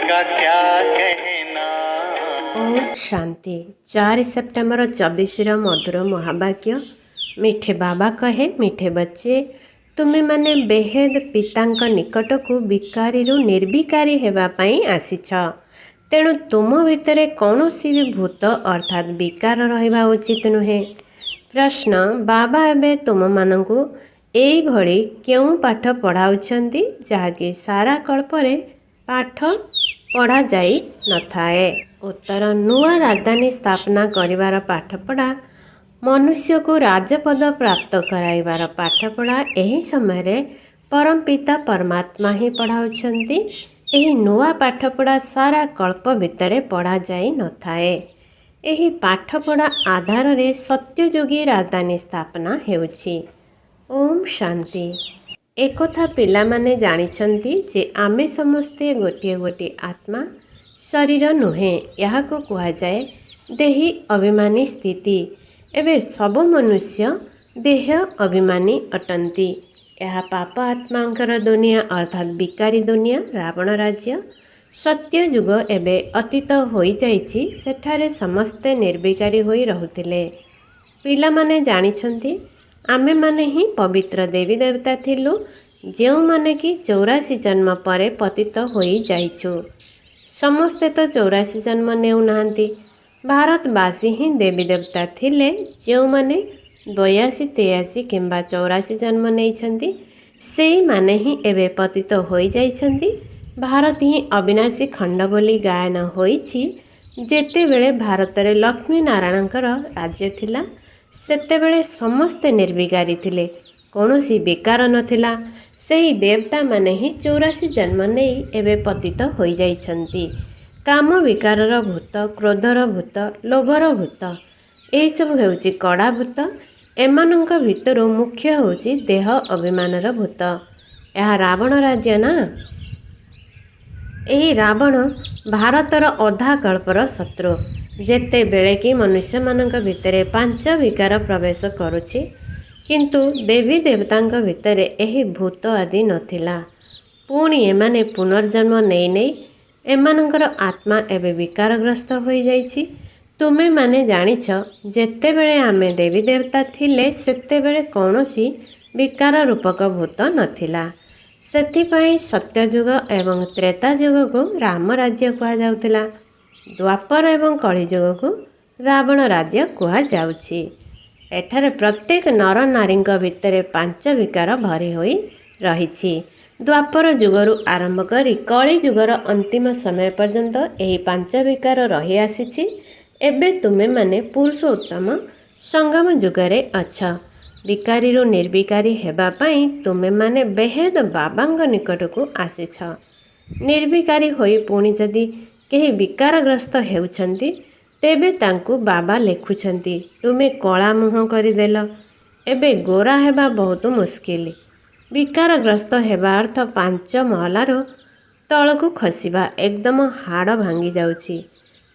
का क्या कहना। ओम शांति। 4 सेप्टेम्बर 24 मधुर महावाक्य। मिठे बाबा कहे, मिठे बच्चे, तुमे माने बेहेद पितांक निकट को विकारी निर्विकारी हेबापाई आसीछ। तेणु तुम भितर कौनसी भी भूत अर्थात विकार रहिबा उचित नुहे। प्रश्न, बाबा एबे तुम मानंकु एई भଳି केउं पाठ पढ़ाउछंती जाहाकि सारा कल्परे पाठ पढ़ा जाई नथाए। उत्तर, नुआ राजधानी स्थापना करिवार पाठपढ़ा, मनुष्य को राजपद प्राप्त कराइबार पाठपढ़ा एही समय परम पिता परमात्मा ही पढ़ाउछंती। एही नुआ पाठपढ़ा सारा कल्प भितरे पढ़ा जाई नथाए। एही पाठपढ़ा आधार रे सत्ययोगी राजधानी स्थापना हेउछि। ओम शांति। एकथा पिला माने जानिछंती जे आमे समस्ते गोटे गोटे आत्मा, शरीर नुहे। यहाँ को कहा जाए देही अभिमानी स्थिति। एबे सब मनुष्य देह अभिमानी अटंती। यह पाप आत्मांकर दुनिया अर्थात विकारी दुनिया, रावण राज्य। सत्य युग एबे अतीत होई जाइछि, सेठारे समस्ते निर्विकारी होई रहुथिले। पिला माने जानिछंती आमे माने ही पवित्र देवी देवता थिलु, जेउ माने कि 84 जन्म परे पतित होई जाइछु। समस्ते तो 84 जन्म नेउ नाहंती। भारतवासी ही देवी देवता थिले, जेउ माने 82, 83 किंबा 84 जन्म नेइछंती। सेई माने ही एबे पतित होई जाइछंती। भारत ही अविनाशी खंड बोली गायन होइछि। जेते बेले भारतरे लक्ष्मी नारायणकर राज्य थिला, सेतेबेले समस्ते निर्विकारी थिले, कौनसी विकार नथिला। सेही देवता माने ही 84 जन्म नेई एबे पतित होई जाइछंती। काम विकारर भूत, क्रोधर भूत, लोभर भूत, एही सब हेउछि कड़ा भूत। एमानंक भितरु मुख्य होउछि देह अभिमानर भूत। यह रावण राज्य ना। एही रावण भारतर अधा कल्पर शत्रु। जेते बेले कि मनुष्य मानक भितरे 5 विकार प्रवेश करुछि, किंतु देवी देवतांक भितरे एही भूत आदि नथिला। पुणी एमाने पुनर्जन्म नेई नेई एमानंकर आत्मा एबे विकारग्रस्त होई जाइछि। तुमे माने जानिछ जेते बेले आमे देवी देवता थिले, सेते बेले कौनसी विकार रूपक भूत नथिला। सेथिपाई सत्ययुग एवं त्रेता युग को राम राज्य कहा जाउथिला। द्वापर एवं कलियुग को रावण राज्य कहा जाउछि। एठारे प्रत्येक नर नारींक भितरे 5 विकार भरी होई रहिछि। द्वापर युगरु आरंभ करी कली युगर अंतिम समय पर्यंत एही 5 विकार रही आसीछि। एबे तुमे माने पुरुषोत्तम संगम युगरे अछ। विकारी निर्विकारी हेबा पई तुमे माने बेहेद बाबांग निकट को आसीछ। निर्विकारी होई पुणी जदि केही विकारग्रस्त हेउछंती, तेबे तांकु बाबा लेखुछंती, तुमे कला मुह करदेल, एबे गोरा हेबा बहुत मुस्किल। विकारग्रस्त हेबा अर्थ 5 महलार तलकु खसिबा, एकदम हाड़ भांगी जाउछि।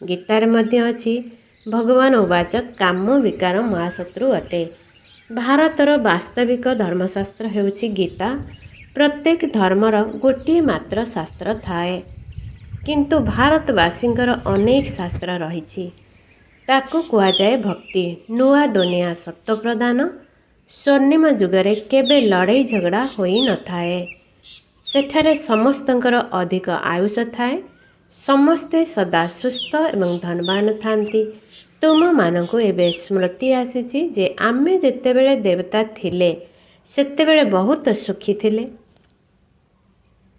गीतार मध्य अछि, भगवान उवाच काम विकार महाशत्रु अटे। भारतर वास्तविक धर्मशास्त्र हेउछि गीता। प्रत्येक धर्मर गोटिए मात्र शास्त्र थाए, किंतु भारतवासींकर अनेक शास्त्र रहिछि। ताकु कुआ जाए भक्ति। नुआ दुनिया सत्य प्रदान। स्वर्णिम युगरे केबे लड़ाई झगड़ा होई न थाए। सेठारे समस्तंकर अधिक आयुष थाए। समस्ते सदा सुस्थ एवं धनवान थांती। तुम मानकु एबे स्मृति आसीछि जे आमे जेतेबेले देवता थिले, सेतेबेले बहुत सुखी थिले।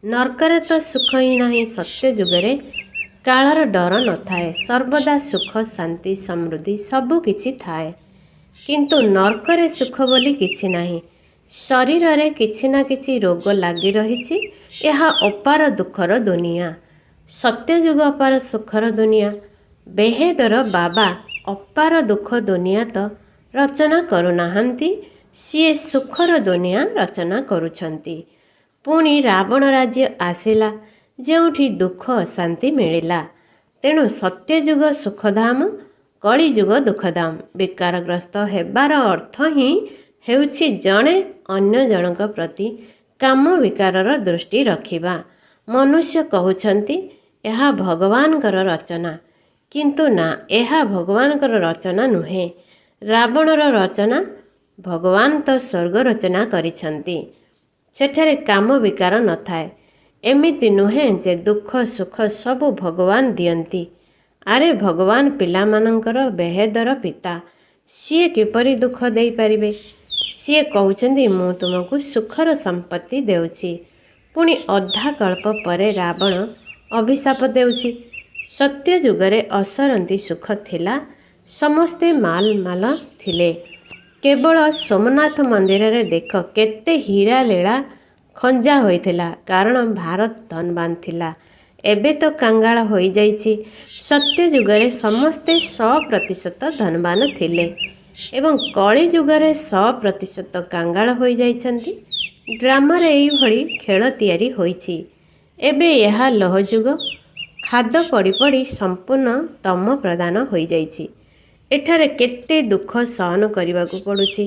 नरकरे तो सुख ही नहीं। सत्य युगरे कालर डर न थाए। सर्वदा सुख, शांति, समृद्धि सबु किछि थाए, किंतु नरकरे सुख बोली किछि नाही। शरीर रे किछि ना किछि रोग लागी रहिछि। यह अपार दुखर दुनिया। सत्य युग अपार सुखर दुनिया। बेहेदर बाबा अपार दुख दुनिया तो रचना करुनाहांती, सीए सुखर दुनिया रचना करुछंती। पुणी रावण राज्य आसिला, जेउठी दुख शांति मिलिला। तेणु सत्ययुग सुखधाम, कलियुग दुखधाम। विकारग्रस्त हेबार अर्थ ही हेउछि जणे अन्य जनक प्रति काम विकारर दृष्टि रखिबा। मनुष्य कहउछंती ଏହା ଭଗବାନଙ୍କର ରଚନା। କିନ୍ତୁ ନା, ଏହା ଭଗବାନଙ୍କର ରଚନା ନୁହେଁ, ରାବଣର ରଚନା। ଭଗବାନ ତ ସ୍ୱର୍ଗ ରଚନା କରିଛନ୍ତି, ସେଠାରେ କାମ ବିକାର ନଥାଏ। ଏମିତି ନୁହେଁ ଯେ ଦୁଃଖ ସୁଖ ସବୁ ଭଗବାନ ଦିଅନ୍ତି। ଆରେ ଭଗବାନ ପିଲାମାନଙ୍କର ବେହେଦର ପିତା, ସିଏ କିପରି ଦୁଃଖ ଦେଇପାରିବେ? ସିଏ କହୁଛନ୍ତି ମୁଁ ତୁମକୁ ସୁଖର ସମ୍ପତ୍ତି ଦେଉଛି, ପୁଣି ଅଧା କଳ୍ପ ପରେ ରାବଣ ଅଭିଶାପ ଦେଉଛି। ସତ୍ୟ ଯୁଗରେ ଅସରନ୍ତି ସୁଖ ଥିଲା, ସମସ୍ତେ ମାଲ ଥିଲେ। କେବଳ ସୋମନାଥ ମନ୍ଦିରରେ ଦେଖ କେତେ ହୀରା ଲୀଳା ଖଞ୍ଜା ହୋଇଥିଲା, କାରଣ ଭାରତ ଧନବାନ ଥିଲା। ଏବେ ତ କାଙ୍ଗାଳ ହୋଇଯାଇଛି। ସତ୍ୟ ଯୁଗରେ ସମସ୍ତେ 100% ଧନବାନ ଥିଲେ ଏବଂ କଳି ଯୁଗରେ 100% କାଙ୍ଗାଳ ହୋଇଯାଇଛନ୍ତି। ଡ୍ରାମାରେ ଏଇଭଳି ଖେଳ ତିଆରି ହୋଇଛି। ଏବେ ଏହା ଲୌହଯୁଗ, ଖାଦ ପଡ଼ି ପଡ଼ି ସମ୍ପୂର୍ଣ୍ଣ ତମ ପ୍ରଦାନ ହୋଇଯାଇଛି। ଏଠାରେ କେତେ ଦୁଃଖ ସହନ କରିବାକୁ ପଡ଼ୁଛି।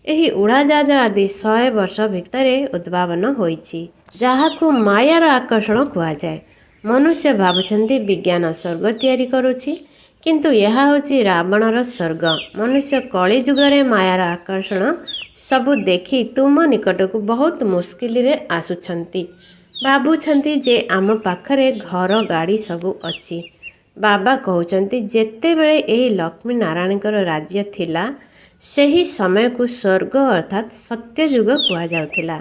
ଏହି ଉଡ଼ାଜାହାଜ ଆଦି 100 ବର୍ଷ ଭିତରେ ଉଦ୍ଭାବନ ହୋଇଛି, ଯାହାକୁ ମାୟାର ଆକର୍ଷଣ କୁହାଯାଏ। ମନୁଷ୍ୟ ଭାବୁଛନ୍ତି ବିଜ୍ଞାନ ସ୍ୱର୍ଗ ତିଆରି କରୁଛି, କିନ୍ତୁ ଏହା ହେଉଛି ରାବଣର ସ୍ୱର୍ଗ। ମନୁଷ୍ୟ କଳି ଯୁଗରେ ମାୟାର ଆକର୍ଷଣ ସବୁ ଦେଖି ତୁମ ନିକଟକୁ ବହୁତ ମୁସ୍କିଲରେ ଆସୁଛନ୍ତି। ଭାବୁଛନ୍ତି ଯେ ଆମ ପାଖରେ ଘର ଗାଡ଼ି ସବୁ ଅଛି। ବାବା କହୁଛନ୍ତି ଯେତେବେଳେ ଏହି ଲକ୍ଷ୍ମୀ ନାରାୟଣଙ୍କର ରାଜ୍ୟ ଥିଲା, ସେହି ସମୟକୁ ସ୍ୱର୍ଗ ଅର୍ଥାତ୍ ସତ୍ୟଯୁଗ କୁହାଯାଉଥିଲା।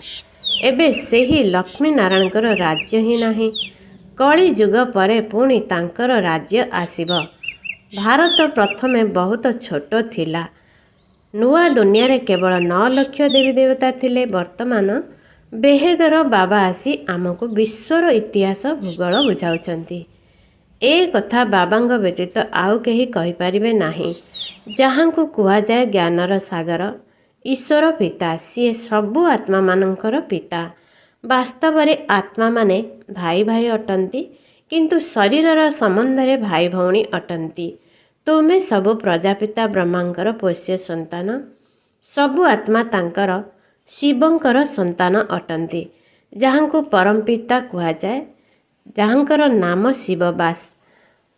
ଏବେ ସେହି ଲକ୍ଷ୍ମୀ ନାରାୟଣଙ୍କର ରାଜ୍ୟ ହିଁ ନାହିଁ। କଳି ଯୁଗ ପରେ ପୁଣି ତାଙ୍କର ରାଜ୍ୟ ଆସିବ। ଭାରତ ପ୍ରଥମେ ବହୁତ ଛୋଟ ଥିଲା। ନୂଆ ଦୁନିଆରେ କେବଳ 9 ଲକ୍ଷ ଦେବୀ ଦେବତା ଥିଲେ। ବର୍ତ୍ତମାନ ବେହେଦର ବାବା ଆସି ଆମକୁ ବିଶ୍ୱର ଇତିହାସ ଭୂଗୋଳ ବୁଝାଉଛନ୍ତି। ଏ କଥା ବାବାଙ୍କ ବ୍ୟତୀତ ଆଉ କେହି କହିପାରିବେ ନାହିଁ। ଯାହାଙ୍କୁ କୁହାଯାଏ ଜ୍ଞାନର ସାଗର, ଈଶ୍ୱର ପିତା, ସିଏ ସବୁ ଆତ୍ମାମାନଙ୍କର ପିତା। ବାସ୍ତବରେ ଆତ୍ମାମାନେ ଭାଇ ଭାଇ ଅଟନ୍ତି, କିନ୍ତୁ ଶରୀରର ସମ୍ବନ୍ଧରେ ଭାଇ ଭଉଣୀ ଅଟନ୍ତି। ତୁମେ ସବୁ ପ୍ରଜାପିତା ବ୍ରହ୍ମାଙ୍କର ପୋଷ୍ୟ ସନ୍ତାନ। ସବୁ ଆତ୍ମା ତାଙ୍କର ଶିବଙ୍କର ସନ୍ତାନ ଅଟନ୍ତି, ଯାହାଙ୍କୁ ପରମପିତା କୁହାଯାଏ, ଯାହାଙ୍କର ନାମ ଶିବ। ବାସ୍,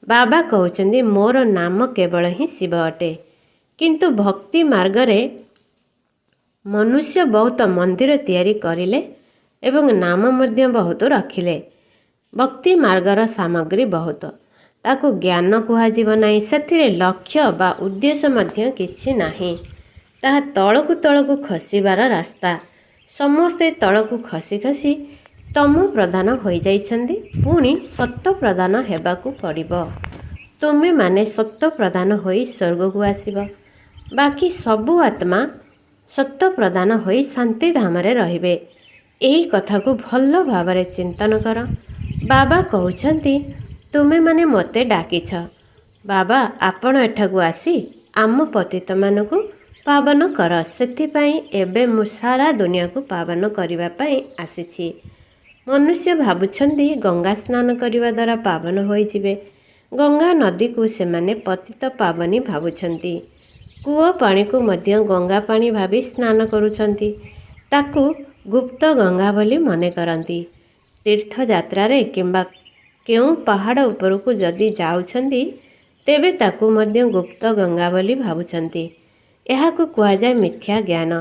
ବାବା କହୁଛନ୍ତି ମୋର ନାମ କେବଳ ହିଁ ଶିବ ଅଟେ। କିନ୍ତୁ ଭକ୍ତି ମାର୍ଗରେ ମନୁଷ୍ୟ ବହୁତ ମନ୍ଦିର ତିଆରି କରିଲେ ଏବଂ ନାମ ମଧ୍ୟ ବହୁତ ରଖିଲେ। ଭକ୍ତି ମାର୍ଗର ସାମଗ୍ରୀ ବହୁତ, ତାକୁ ଜ୍ଞାନ କୁହାଯିବ ନାହିଁ। ସେଥିରେ ଲକ୍ଷ୍ୟ ବା ଉଦ୍ଦେଶ୍ୟ ମଧ୍ୟ କିଛି ନାହିଁ। ତାହା ତଳକୁ ତଳକୁ ଖସିବାର ରାସ୍ତା। ସମସ୍ତେ ତଳକୁ ଖସି ଖସି ତମ ପ୍ରଧାନ ହୋଇଯାଇଛନ୍ତି, ପୁଣି ସତ୍ୟ ପ୍ରଦାନ ହେବାକୁ ପଡ଼ିବ। ତୁମେମାନେ ସତ୍ୟ ପ୍ରଦାନ ହୋଇ ସ୍ୱର୍ଗକୁ ଆସିବ। ବାକି ସବୁ ଆତ୍ମା ସତ୍ୟ ପ୍ରଦାନ ହୋଇ ଶାନ୍ତିଧାମରେ ରହିବେ। ଏହି କଥାକୁ ଭଲ ଭାବରେ ଚିନ୍ତନ କର। ବାବା କହୁଛନ୍ତି ତୁମେମାନେ ମୋତେ ଡାକିଛ। ବାବା, ଆପଣ ଏଠାକୁ ଆସି ଆମ ପତିତମାନଙ୍କୁ ପାବନ କର। ସେଥିପାଇଁ ଏବେ ମୁଁ ସାରା ଦୁନିଆକୁ ପାବନ କରିବା ପାଇଁ ଆସିଛି। ମନୁଷ୍ୟ ଭାବୁଛନ୍ତି ଗଙ୍ଗା ସ୍ନାନ କରିବା ଦ୍ୱାରା ପାବନ ହୋଇଯିବେ। ଗଙ୍ଗା ନଦୀକୁ ସେମାନେ ପତିତ ପାବନୀ ଭାବୁଛନ୍ତି। କୂଅ ପାଣିକୁ ମଧ୍ୟ ଗଙ୍ଗା ପାଣି ଭାବି ସ୍ନାନ କରୁଛନ୍ତି। ତାକୁ ଗୁପ୍ତ ଗଙ୍ଗା ବୋଲି ମନେ କରନ୍ତି। ତୀର୍ଥଯାତ୍ରାରେ କିମ୍ବା କେଉଁ ପାହାଡ଼ ଉପରକୁ ଯଦି ଯାଉଛନ୍ତି, ତେବେ ତାକୁ ମଧ୍ୟ ଗୁପ୍ତ ଗଙ୍ଗା ବୋଲି ଭାବୁଛନ୍ତି। ଏହାକୁ କୁହାଯାଏ ମିଥ୍ୟା ଜ୍ଞାନ।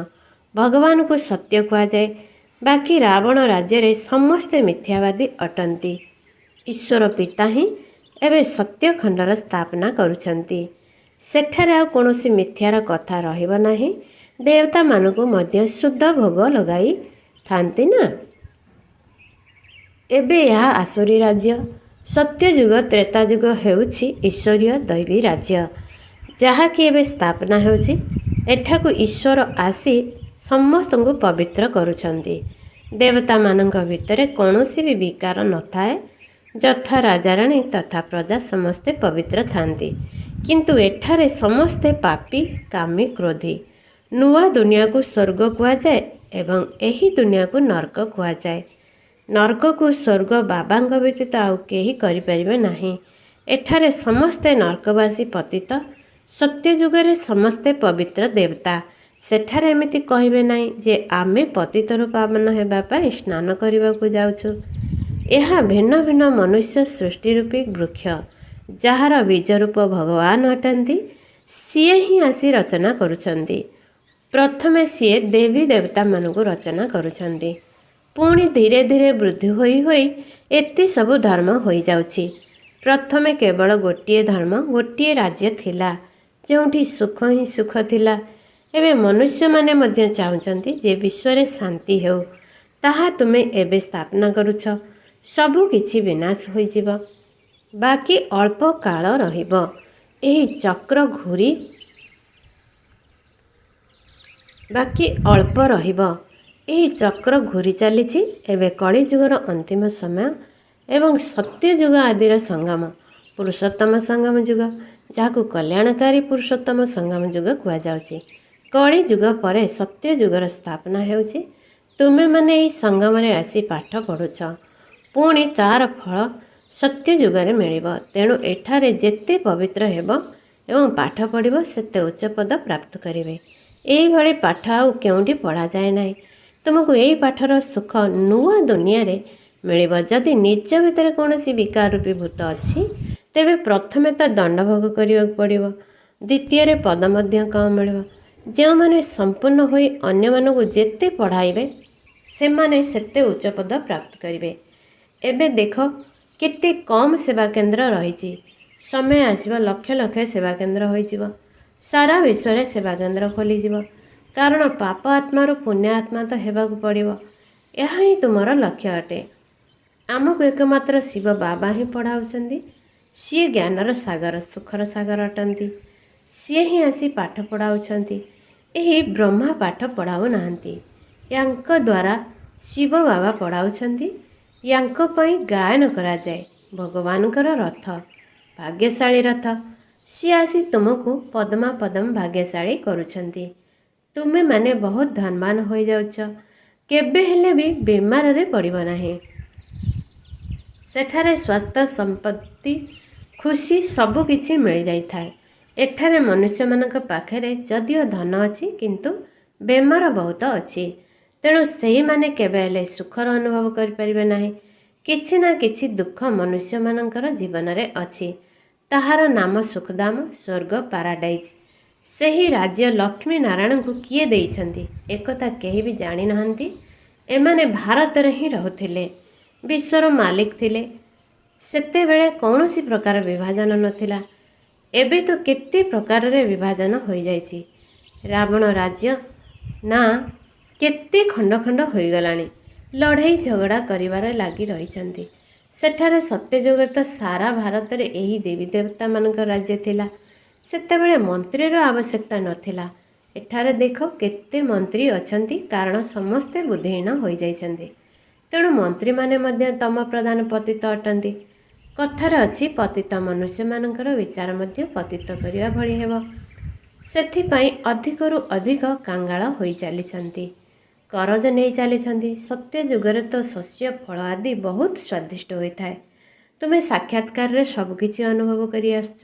ଭଗବାନଙ୍କୁ ସତ୍ୟ କୁହାଯାଏ। ବାକି ରାବଣ ରାଜ୍ୟରେ ସମସ୍ତେ ମିଥ୍ୟାବାଦୀ ଅଟନ୍ତି। ଈଶ୍ୱର ପିତା ହିଁ ଏବେ ସତ୍ୟଖଣ୍ଡର ସ୍ଥାପନା କରୁଛନ୍ତି। ସେଠାରେ ଆଉ କୌଣସି ମିଥ୍ୟାର କଥା ରହିବ ନାହିଁ। ଦେବତାମାନଙ୍କୁ ମଧ୍ୟ ଶୁଦ୍ଧ ଭୋଗ ଲଗାଇଥାନ୍ତି ନା। ଏବେ ଏହା ଆସୁରୀ ରାଜ୍ୟ। ସତ୍ୟଯୁଗ ତ୍ରେତାଯୁଗ ହେଉଛି ଈଶ୍ୱରୀୟ ଦୈବୀ ରାଜ୍ୟ, ଯାହାକି ଏବେ ସ୍ଥାପନା ହେଉଛି। ଏଠାକୁ ଈଶ୍ୱର ଆସି ସମସ୍ତଙ୍କୁ ପବିତ୍ର କରୁଛନ୍ତି। ଦେବତାମାନଙ୍କ ଭିତରେ କୌଣସି ବି ବିକାର ନଥାଏ। ଯଥା ରାଜାରାଣୀ ତଥା ପ୍ରଜା ସମସ୍ତେ ପବିତ୍ର ଥାନ୍ତି। କିନ୍ତୁ ଏଠାରେ ସମସ୍ତେ ପାପୀ, କାମୀ, କ୍ରୋଧୀ। ନୂଆ ଦୁନିଆକୁ ସ୍ୱର୍ଗ କୁହାଯାଏ ଏବଂ ଏହି ଦୁନିଆକୁ ନର୍କ କୁହାଯାଏ। ନର୍କକୁ ସ୍ୱର୍ଗ ବାବାଙ୍କ ବ୍ୟତୀତ ଆଉ କେହି କରିପାରିବେ ନାହିଁ। ଏଠାରେ ସମସ୍ତେ ନର୍କବାସୀ ପତିତ। ସତ୍ୟଯୁଗରେ ସମସ୍ତେ ପବିତ୍ର ଦେବତା। ସେଠାରେ ଏମିତି କହିବେ ନାହିଁ ଯେ ଆମେ ପତିତରୁ ପାବନ ହେବା ପାଇଁ ସ୍ନାନ କରିବାକୁ ଯାଉଛୁ। ଏହା ଭିନ୍ନ ଭିନ୍ନ ମନୁଷ୍ୟ ସୃଷ୍ଟି ରୂପୀ ବୃକ୍ଷ, ଯାହାର ବୀଜ ରୂପ ଭଗବାନ ଅଟନ୍ତି। ସିଏ ହିଁ ଆସି ରଚନା କରୁଛନ୍ତି। ପ୍ରଥମେ ସିଏ ଦେବୀ ଦେବତାମାନଙ୍କୁ ରଚନା କରୁଛନ୍ତି, ପୁଣି ଧୀରେ ଧୀରେ ବୃଦ୍ଧି ହୋଇ ହୋଇ ଏତେ ସବୁ ଧର୍ମ ହୋଇଯାଉଛି। ପ୍ରଥମେ କେବଳ ଗୋଟିଏ ଧର୍ମ, ଗୋଟିଏ ରାଜ୍ୟ ଥିଲା, ଯେଉଁଠି ସୁଖ ହିଁ ସୁଖ ଥିଲା। ଏବେ ମନୁଷ୍ୟମାନେ ମଧ୍ୟ ଚାହୁଁଛନ୍ତି ଯେ ବିଶ୍ୱରେ ଶାନ୍ତି ହେଉ। ତାହା ତୁମେ ଏବେ ସ୍ଥାପନା କରୁଛ। ସବୁ କିଛି ବିନାଶ ହୋଇଯିବ, ବାକି ଅଳ୍ପ କାଳ ରହିବ। ଏହି ଚକ୍ର ଘୂରି ଏହି ଚକ୍ର ଘୂରି ଚାଲିଛି। ଏବେ କଳିଯୁଗର ଅନ୍ତିମ ସମୟ ଏବଂ ସତ୍ୟଯୁଗ ଆଦିର ସଙ୍ଗମ, ପୁରୁଷୋତ୍ତମ ସଙ୍ଗମ ଯୁଗ, ଯାହାକୁ କଲ୍ୟାଣକାରୀ ପୁରୁଷୋତ୍ତମ ସଙ୍ଗମ ଯୁଗ କୁହାଯାଉଛି। କଳି ଯୁଗ ପରେ ସତ୍ୟ ଯୁଗର ସ୍ଥାପନା ହେଉଛି। ତୁମେମାନେ ଏହି ସଙ୍ଗମରେ ଆସି ପାଠ ପଢ଼ୁଛ, ପୁଣି ତା'ର ଫଳ ସତ୍ୟ ଯୁଗରେ ମିଳିବ। ତେଣୁ ଏଠାରେ ଯେତେ ପବିତ୍ର ହେବ ଏବଂ ପାଠ ପଢ଼ିବ, ସେତେ ଉଚ୍ଚ ପଦ ପ୍ରାପ୍ତ କରିବେ। ଏହିଭଳି ପାଠ ଆଉ କେଉଁଠି ପଢ଼ାଯାଏ ନାହିଁ। ତୁମକୁ ଏହି ପାଠର ସୁଖ ନୂଆ ଦୁନିଆରେ ମିଳିବ। ଯଦି ନିଜ ଭିତରେ କୌଣସି ବିକାର ରୂପୀ ଭୂତ ଅଛି, ତେବେ ପ୍ରଥମେ ତ ଦଣ୍ଡ ଭୋଗ କରିବାକୁ ପଡ଼ିବ, ଦ୍ୱିତୀୟରେ ପଦ ମଧ୍ୟ କମ୍ ମିଳିବ। ଯେଉଁମାନେ ସମ୍ପୂର୍ଣ୍ଣ ହୋଇ ଅନ୍ୟମାନଙ୍କୁ ଯେତେ ପଢ଼ାଇବେ, ସେମାନେ ସେତେ ଉଚ୍ଚ ପଦ ପ୍ରାପ୍ତ କରିବେ। ଏବେ ଦେଖ କେତେ କମ୍ ସେବା କେନ୍ଦ୍ର ରହିଛି। ସମୟ ଆସିବ ଲକ୍ଷ ଲକ୍ଷ ସେବା କେନ୍ଦ୍ର ହୋଇଯିବ। ସାରା ବିଶ୍ୱରେ ସେବା କେନ୍ଦ୍ର ଖୋଲିଯିବ। କାରଣ ପାପ ଆତ୍ମାରୁ ପୁଣ୍ୟ ଆତ୍ମା ତ ହେବାକୁ ପଡ଼ିବ। ଏହା ହିଁ ତୁମର ଲକ୍ଷ୍ୟ ଅଟେ। ଆମକୁ ଏକମାତ୍ର ଶିବ ବାବା ହିଁ ପଢ଼ାଉଛନ୍ତି। ସିଏ ଜ୍ଞାନର ସାଗର, ସୁଖର ସାଗର ଅଟନ୍ତି। ସିଏ ହିଁ ଆସି ପାଠ ପଢ଼ାଉଛନ୍ତି। ଏହି ବ୍ରହ୍ମା ପାଠ ପଢ଼ାଉ ନାହାନ୍ତି। ୟାଙ୍କ ଦ୍ୱାରା ଶିବ ବାବା ପଢ଼ାଉଛନ୍ତି। ୟାଙ୍କ ପାଇଁ ଗାୟନ କରାଯାଏ। ଭଗବାନଙ୍କର ରଥ, ଭାଗ୍ୟଶାଳୀ ରଥ। ସିଏ ଆସି ତୁମକୁ ପଦ୍ମା ପଦମ ଭାଗ୍ୟଶାଳୀ କରୁଛନ୍ତି। ତୁମେମାନେ ବହୁତ ଧନବାନ ହୋଇଯାଉଛ। କେବେ ହେଲେ ବି ବେମାରରେ ପଡ଼ିବ ନାହିଁ। ସେଠାରେ ସ୍ୱାସ୍ଥ୍ୟ, ସମ୍ପତ୍ତି, ଖୁସି ସବୁ କିଛି ମିଳିଯାଇଥାଏ। ଏଠାରେ ମନୁଷ୍ୟମାନଙ୍କ ପାଖରେ ଯଦିଓ ଧନ ଅଛି, କିନ୍ତୁ ବେମାର ବହୁତ ଅଛି। ତେଣୁ ସେହିମାନେ କେବେ ହେଲେ ସୁଖର ଅନୁଭବ କରିପାରିବେ ନାହିଁ। କିଛି ନା କିଛି ଦୁଃଖ ମନୁଷ୍ୟମାନଙ୍କର ଜୀବନରେ ଅଛି। ତାହାର ନାମ ସୁଖଧାମ, ସ୍ୱର୍ଗ, ପାରାଡାଇଜ୍। ସେହି ରାଜ୍ୟ ଲକ୍ଷ୍ମୀ ନାରାୟଣଙ୍କୁ କିଏ ଦେଇଛନ୍ତି, ଏକଥା କେହି ବି ଜାଣିନାହାନ୍ତି। ଏମାନେ ଭାରତରେ ହିଁ ରହୁଥିଲେ, ବିଶ୍ୱର ମାଲିକ ଥିଲେ। ସେତେବେଳେ କୌଣସି ପ୍ରକାର ବିଭାଜନ ନଥିଲା। ଏବେ ତ କେତେ ପ୍ରକାରରେ ବିଭାଜନ ହୋଇଯାଇଛି। ରାବଣ ରାଜ୍ୟ ନା କେତେ ଖଣ୍ଡ ଖଣ୍ଡ ହୋଇଗଲାଣି। ଲଢ଼େଇ ଝଗଡ଼ା କରିବାରେ ଲାଗି ରହିଛନ୍ତି। ସେଠାରେ ସତ୍ୟଯୁଗରେ ତ ସାରା ଭାରତରେ ଏହି ଦେବୀ ଦେବତାମାନଙ୍କ ରାଜ୍ୟ ଥିଲା। ସେତେବେଳେ ମନ୍ତ୍ରୀର ଆବଶ୍ୟକତା ନଥିଲା। ଏଠାରେ ଦେଖ କେତେ ମନ୍ତ୍ରୀ ଅଛନ୍ତି, କାରଣ ସମସ୍ତେ ବୁଦ୍ଧିହୀନ ହୋଇଯାଇଛନ୍ତି। ତେଣୁ ମନ୍ତ୍ରୀମାନେ ମଧ୍ୟ ତମ ପ୍ରଧାନ ପତିତ ଅଟନ୍ତି। କଥାରେ ଅଛି, ପତିତ ମନୁଷ୍ୟମାନଙ୍କର ବିଚାର ମଧ୍ୟ ପତିତ କରିବା ଭଳି ହେବ। ସେଥିପାଇଁ ଅଧିକରୁ ଅଧିକ କାଙ୍ଗାଳ ହୋଇ ଚାଲିଛନ୍ତି, କରଜ ନେଇ ଚାଲିଛନ୍ତି। ସତ୍ୟ ଯୁଗରେ ତ ଶସ୍ୟ, ଫଳ ଆଦି ବହୁତ ସ୍ୱାଦିଷ୍ଟ ହୋଇଥାଏ। ତୁମେ ସାକ୍ଷାତକାରରେ ସବୁକିଛି ଅନୁଭବ କରି ଆସୁଛ।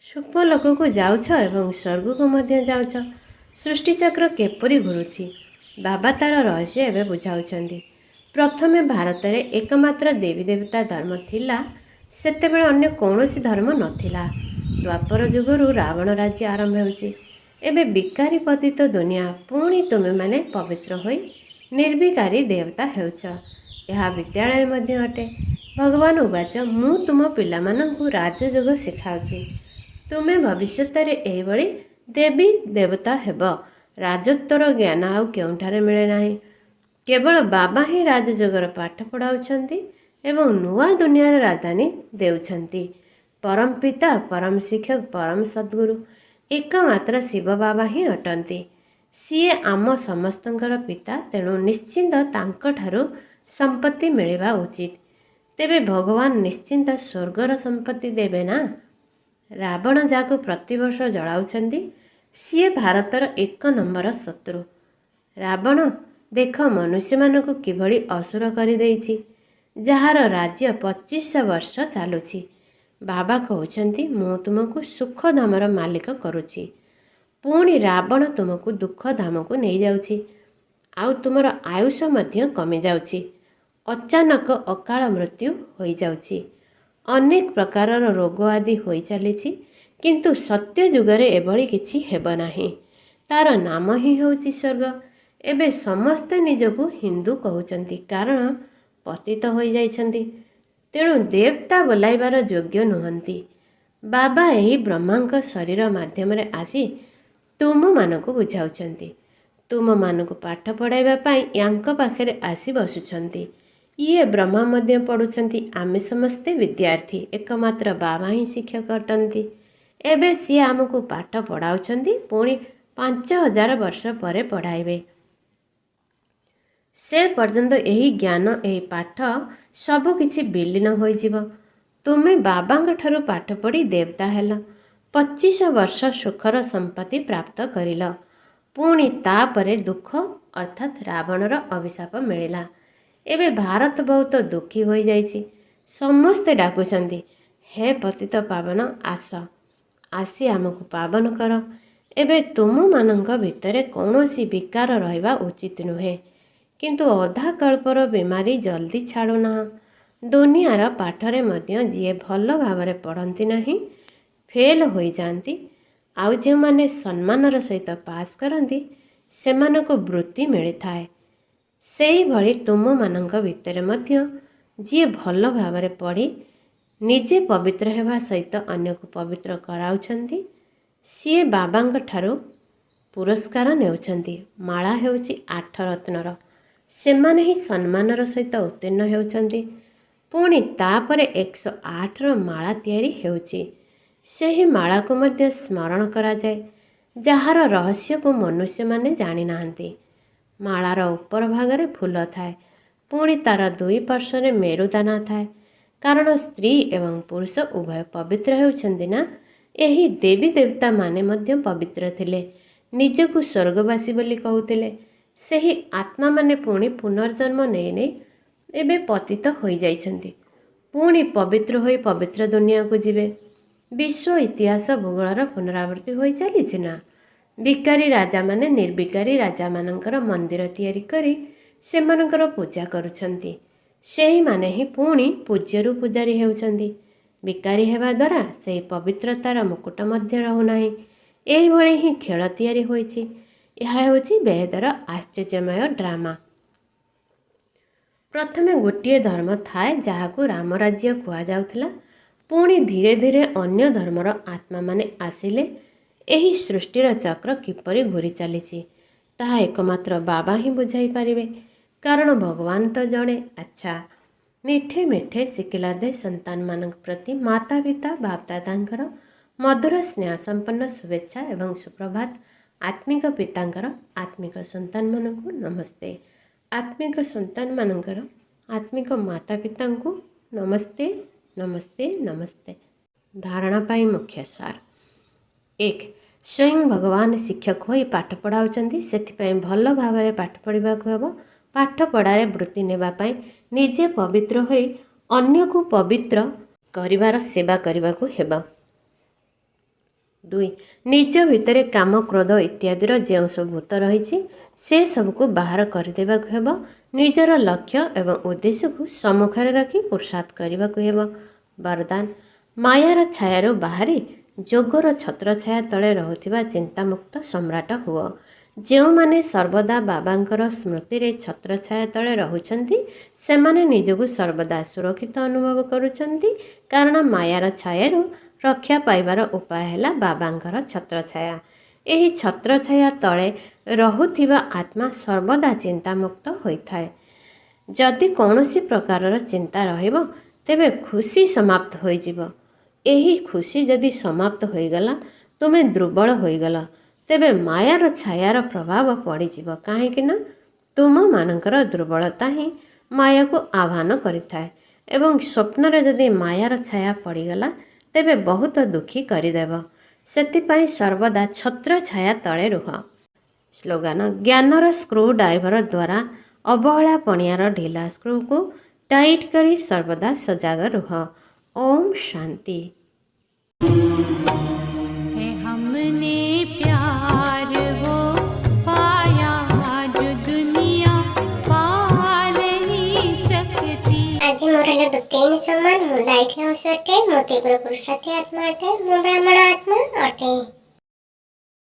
ସୂକ୍ଷ୍ମ ଲୋକକୁ ଯାଉଛ ଏବଂ ସ୍ୱର୍ଗକୁ ମଧ୍ୟ ଯାଉଛ। ସୃଷ୍ଟିଚକ୍ର କିପରି ଘୁରୁଛି, ବାବା ତା'ର ରହସ୍ୟ ଏବେ ବୁଝାଉଛନ୍ତି। ପ୍ରଥମେ ଭାରତରେ ଏକମାତ୍ର ଦେବୀ ଦେବତା ଧର୍ମ ଥିଲା। ସେତେବେଳେ ଅନ୍ୟ କୌଣସି ଧର୍ମ ନଥିଲା। ଦ୍ୱାପର ଯୁଗରୁ ରାବଣ ରାଜ୍ୟ ଆରମ୍ଭ ହେଉଛି। ଏବେ ବିକାରୀ ପତିତ ଦୁନିଆ, ପୁଣି ତୁମେମାନେ ପବିତ୍ର ହୋଇ ନିର୍ବିକାରୀ ଦେବତା ହେଉଛ। ଏହା ବିଦ୍ୟାଳୟ ମଧ୍ୟ ଅଟେ। ଭଗବାନ ଉବାଚ, ମୁଁ ତୁମ ପିଲାମାନଙ୍କୁ ରାଜଯୋଗ ଶିଖାଉଛି। ତୁମେ ଭବିଷ୍ୟତରେ ଏହିଭଳି ଦେବୀ ଦେବତା ହେବ। ରାଜତ୍ୱର ଜ୍ଞାନ ଆଉ କେଉଁଠାରେ ମିଳେ ନାହିଁ। କେବଳ ବାବା ହିଁ ରାଜଯୋଗର ପାଠ ପଢ଼ାଉଛନ୍ତି ଏବଂ ନୂଆ ଦୁନିଆର ରାଜଧାନୀ ଦେଉଛନ୍ତି। ପରମ ପିତା, ପରମ ଶିକ୍ଷକ, ପରମ ସଦ୍ଗୁରୁ ଏକମାତ୍ର ଶିବ ବାବା ହିଁ ଅଟନ୍ତି। ସିଏ ଆମ ସମସ୍ତଙ୍କର ପିତା। ତେଣୁ ନିଶ୍ଚିନ୍ତ ତାଙ୍କଠାରୁ ସମ୍ପତ୍ତି ମିଳିବା ଉଚିତ। ତେବେ ଭଗବାନ ନିଶ୍ଚିନ୍ତ ସ୍ୱର୍ଗର ସମ୍ପତ୍ତି ଦେବେ ନା। ରାବଣ ଯାହାକୁ ପ୍ରତିବର୍ଷ ଜଳାଉଛନ୍ତି, ସିଏ ଭାରତର 1 ନମ୍ବର ଶତ୍ରୁ। ରାବଣ ଦେଖ ମନୁଷ୍ୟମାନଙ୍କୁ କିଭଳି ଅସୁର କରିଦେଇଛି, ଯାହାର ରାଜ୍ୟ 2500 ବର୍ଷ ଚାଲୁଛି। ବାବା କହୁଛନ୍ତି, ମୁଁ ତୁମକୁ ସୁଖଧାମର ମାଲିକ କରୁଛି। ପୁଣି ରାବଣ ତୁମକୁ ଦୁଃଖ ଧାମକୁ ନେଇଯାଉଛି। ଆଉ ତୁମର ଆୟୁଷ ମଧ୍ୟ କମିଯାଉଛି। ଅଚାନକ ଅକାଳ ମୃତ୍ୟୁ ହୋଇଯାଉଛି। ଅନେକ ପ୍ରକାରର ରୋଗ ଆଦି ହୋଇ ଚାଲିଛି, କିନ୍ତୁ ସତ୍ୟ ଯୁଗରେ ଏଭଳି କିଛି ହେବ ନାହିଁ। ତା'ର ନାମ ହିଁ ହେଉଛି ସ୍ୱର୍ଗ। ଏବେ ସମସ୍ତେ ନିଜକୁ ହିନ୍ଦୁ କହୁଛନ୍ତି, କାରଣ ପତିତ ହୋଇଯାଇଛନ୍ତି। ତେଣୁ ଦେବତା ବୋଲାଇବାର ଯୋଗ୍ୟ ନୁହନ୍ତି। ବାବା ଏହି ବ୍ରହ୍ମାଙ୍କ ଶରୀର ମାଧ୍ୟମରେ ଆସି ତୁମମାନଙ୍କୁ ବୁଝାଉଛନ୍ତି। ତୁମମାନଙ୍କୁ ପାଠ ପଢ଼ାଇବା ପାଇଁ ୟାଙ୍କ ପାଖରେ ଆସି ବସୁଛନ୍ତି। ଇଏ ବ୍ରହ୍ମା ମଧ୍ୟ ପଢ଼ୁଛନ୍ତି। ଆମେ ସମସ୍ତେ ବିଦ୍ୟାର୍ଥୀ, ଏକମାତ୍ର ବାବା ହିଁ ଶିକ୍ଷକ ଅଟନ୍ତି। ଏବେ ସିଏ ଆମକୁ ପାଠ ପଢ଼ାଉଛନ୍ତି, ପୁଣି 5000 ବର୍ଷ ପରେ ପଢ଼ାଇବେ। ସେ ପର୍ଯ୍ୟନ୍ତ ଏହି ଜ୍ଞାନ, ଏହି ପାଠ ସବୁକିଛି ବିଲୀନ ହୋଇଯିବ। ତୁମେ ବାବାଙ୍କ ଠାରୁ ପାଠ ପଢ଼ି ଦେବତା ହେଲ। 25 ବର୍ଷ ସୁଖର ସମ୍ପତ୍ତି ପ୍ରାପ୍ତ କରିଲ। ପୁଣି ତାପରେ ଦୁଃଖ ଅର୍ଥାତ୍ ରାବଣର ଅଭିଶାପ ମିଳିଲା। ଏବେ ଭାରତ ବହୁତ ଦୁଃଖୀ ହୋଇଯାଇଛି। ସମସ୍ତେ ଡାକୁଛନ୍ତି, ହେ ପତିତ ପାବନ, ଆସ, ଆସି ଆମକୁ ପାବନ କର। ଏବେ ତୁମମାନଙ୍କ ଭିତରେ କୌଣସି ବିକାର ରହିବା ଉଚିତ ନୁହେଁ। କିନ୍ତୁ ଅଧା କଳ୍ପର ବେମାରୀ ଜଲ୍ଦି ଛାଡ଼ୁନାହିଁ। ଦୁନିଆର ପାଠରେ ମଧ୍ୟ ଯିଏ ଭଲ ଭାବରେ ପଢ଼ନ୍ତି ନାହିଁ, ଫେଲ୍ ହୋଇଯାଆନ୍ତି। ଆଉ ଯେଉଁମାନେ ସମ୍ମାନର ସହିତ ପାସ୍ କରନ୍ତି, ସେମାନଙ୍କୁ ବୃତ୍ତି ମିଳିଥାଏ। ସେହିଭଳି ତୁମମାନଙ୍କ ଭିତରେ ମଧ୍ୟ ଯିଏ ଭଲ ଭାବରେ ପଢ଼ି ନିଜେ ପବିତ୍ର ହେବା ସହିତ ଅନ୍ୟକୁ ପବିତ୍ର କରାଉଛନ୍ତି, ସିଏ ବାବାଙ୍କ ଠାରୁ ପୁରସ୍କାର ନେଉଛନ୍ତି। ମାଳା ହେଉଛି 8 ରତ୍ନର। ସେମାନେ ହିଁ ସମ୍ମାନର ସହିତ ଉତ୍ତୀର୍ଣ୍ଣ ହେଉଛନ୍ତି। ପୁଣି ତାପରେ 108ର ମାଳା ତିଆରି ହେଉଛି। ସେହି ମାଳାକୁ ମଧ୍ୟ ସ୍ମରଣ କରାଯାଏ, ଯାହାର ରହସ୍ୟକୁ ମନୁଷ୍ୟମାନେ ଜାଣିନାହାନ୍ତି। ମାଳାର ଉପର ଭାଗରେ ଫୁଲ ଥାଏ, ପୁଣି ତା'ର 2 ପାର୍ଶ୍ୱରେ ମେରୁଦାନା ଥାଏ। କାରଣ ସ୍ତ୍ରୀ ଏବଂ ପୁରୁଷ ଉଭୟ ପବିତ୍ର ହେଉଛନ୍ତି ନା। ଏହି ଦେବୀ ଦେବତାମାନେ ମଧ୍ୟ ପବିତ୍ର ଥିଲେ, ନିଜକୁ ସ୍ୱର୍ଗବାସୀ ବୋଲି କହୁଥିଲେ। ସେହି ଆତ୍ମାମାନେ ପୁଣି ପୁନର୍ଜନ୍ମ ନେଇ ନେଇ ଏବେ ପତିତ ହୋଇଯାଇଛନ୍ତି। ପୁଣି ପବିତ୍ର ହୋଇ ପବିତ୍ର ଦୁନିଆକୁ ଯିବେ। ବିଶ୍ୱ ଇତିହାସ ଭୂଗୋଳର ପୁନରାବୃତ୍ତି ହୋଇ ଚାଲିଛି ନା। ଭିକାରୀ ରାଜାମାନେ ନିର୍ବିକାରୀ ରାଜାମାନଙ୍କର ମନ୍ଦିର ତିଆରି କରି ସେମାନଙ୍କର ପୂଜା କରୁଛନ୍ତି। ସେହିମାନେ ହିଁ ପୁଣି ପୂଜ୍ୟରୁ ପୂଜାରୀ ହେଉଛନ୍ତି। ଭିକାରୀ ହେବା ଦ୍ୱାରା ସେହି ପବିତ୍ରତାର ମୁକୁଟ ମଧ୍ୟ ରହୁନାହିଁ। ଏହିଭଳି ହିଁ ଖେଳ ତିଆରି ହୋଇଛି। ଏହା ହେଉଛି ବେଦର ଆଶ୍ଚର୍ଯ୍ୟମୟ ଡ୍ରାମା। ପ୍ରଥମେ ଗୋଟିଏ ଧର୍ମ ଥାଏ, ଯାହାକୁ ରାମରାଜ୍ୟ କୁହାଯାଉଥିଲା। ପୁଣି ଧୀରେ ଧୀରେ ଅନ୍ୟ ଧର୍ମର ଆତ୍ମାମାନେ ଆସିଲେ। ଏହି ସୃଷ୍ଟିର ଚକ୍ର କିପରି ଘୂରି ଚାଲିଛି, ତାହା ଏକମାତ୍ର ବାବା ହିଁ ବୁଝାଇ ପାରିବେ। କାରଣ ଭଗବାନ ତ ଜଣେ। ଆଚ୍ଛା, ମିଠେ ମିଠେ ଶିକିଲାଦେ ସନ୍ତାନମାନଙ୍କ ପ୍ରତି ମାତା ପିତା ବାପଦାଦାଙ୍କର ମଧୁର ସ୍ନେହ ସମ୍ପନ୍ନ ଶୁଭେଚ୍ଛା ଏବଂ ସୁପ୍ରଭାତ। ଆତ୍ମିକ ପିତାଙ୍କର ଆତ୍ମିକ ସନ୍ତାନମାନଙ୍କୁ ନମସ୍ତେ। ଆତ୍ମିକ ସନ୍ତାନମାନଙ୍କର ଆତ୍ମିକ ମାତା ପିତାଙ୍କୁ ନମସ୍ତେ, ନମସ୍ତେ, ନମସ୍ତେ। ଧାରଣା ପାଇଁ ମୁଖ୍ୟ ସାର। 1. ସ୍ୱୟଂ ଭଗବାନ ଶିକ୍ଷକ ହୋଇ ପାଠ ପଢ଼ାଉଛନ୍ତି, ସେଥିପାଇଁ ଭଲ ଭାବରେ ପାଠ ପଢ଼ିବାକୁ ହେବ। ପାଠ ପଢ଼ାରେ ବୃତ୍ତି ନେବା ପାଇଁ ନିଜେ ପବିତ୍ର ହୋଇ ଅନ୍ୟକୁ ପବିତ୍ର କରିବାର ସେବା କରିବାକୁ ହେବ। 2. ନିଜ ଭିତରେ କାମ, କ୍ରୋଧ ଇତ୍ୟାଦିର ଯେଉଁ ସବୁ ଭୂତ ରହିଛି, ସେସବୁକୁ ବାହାର କରିଦେବାକୁ ହେବ। ନିଜର ଲକ୍ଷ୍ୟ ଏବଂ ଉଦ୍ଦେଶ୍ୟକୁ ସମ୍ମୁଖରେ ରଖି ପୁରୁଷାର୍ଥ କରିବାକୁ ହେବ। ବରଦାନ: ମାୟାର ଛାୟାରୁ ବାହାରି ଯୋଗର ଛତ୍ରଛାୟା ତଳେ ରହୁଥିବା ଚିନ୍ତାମୁକ୍ତ ସମ୍ରାଟ ହୁଅ। ଯେଉଁମାନେ ସର୍ବଦା ବାବାଙ୍କର ସ୍ମୃତିରେ ଛତ୍ରଛାୟା ତଳେ ରହୁଛନ୍ତି, ସେମାନେ ନିଜକୁ ସର୍ବଦା ସୁରକ୍ଷିତ ଅନୁଭବ କରୁଛନ୍ତି। କାରଣ ମାୟାର ଛାୟାରୁ ରକ୍ଷା ପାଇବାର ଉପାୟ ହେଲା ବାବାଙ୍କର ଛତ୍ରଛାୟା। ଏହି ଛତ୍ରଛାୟା ତଳେ ରହୁଥିବା ଆତ୍ମା ସର୍ବଦା ଚିନ୍ତାମୁକ୍ତ ହୋଇଥାଏ। ଯଦି କୌଣସି ପ୍ରକାରର ଚିନ୍ତା ରହିବ, ତେବେ ଖୁସି ସମାପ୍ତ ହୋଇଯିବ। ଏହି ଖୁସି ଯଦି ସମାପ୍ତ ହୋଇଗଲା, ତୁମେ ଦୁର୍ବଳ ହୋଇଗଲ, ତେବେ ମାୟାର ଛାୟାର ପ୍ରଭାବ ପଡ଼ିଯିବ। କାହିଁକି ନା ତୁମମାନଙ୍କର ଦୁର୍ବଳତା ହିଁ ମାୟାକୁ ଆହ୍ୱାନ କରିଥାଏ। ଏବଂ ସ୍ୱପ୍ନରେ ଯଦି ମାୟାର ଛାୟା ପଡ଼ିଗଲା, ତେବେ ବହୁତ ଦୁଃଖୀ କରିଦେବ। ସେଥିପାଇଁ ସର୍ବଦା ଛତ୍ରଛାୟା ତଳେ ରୁହ। ସ୍ଲୋଗାନ: ଜ୍ଞାନର ସ୍କ୍ରୁ ଡ୍ରାଇଭର ଦ୍ୱାରା ଅବହେଳା ପଣିଆର ଢିଲା ସ୍କ୍ରୁକୁ ଟାଇଟ୍ କରି ସର୍ବଦା ସଜାଗ ରୁହ। ଓମ୍ ଶାନ୍ତି। है हमने प्यार वो पाया जो दुनिया पा नहीं सकती। हेलो भक्तेन सम्मान हूँ लाइट हाउस अटे मोती प्रभु सत्य आत्मा अटे हूँ ब्राह्मण आत्मा अटे।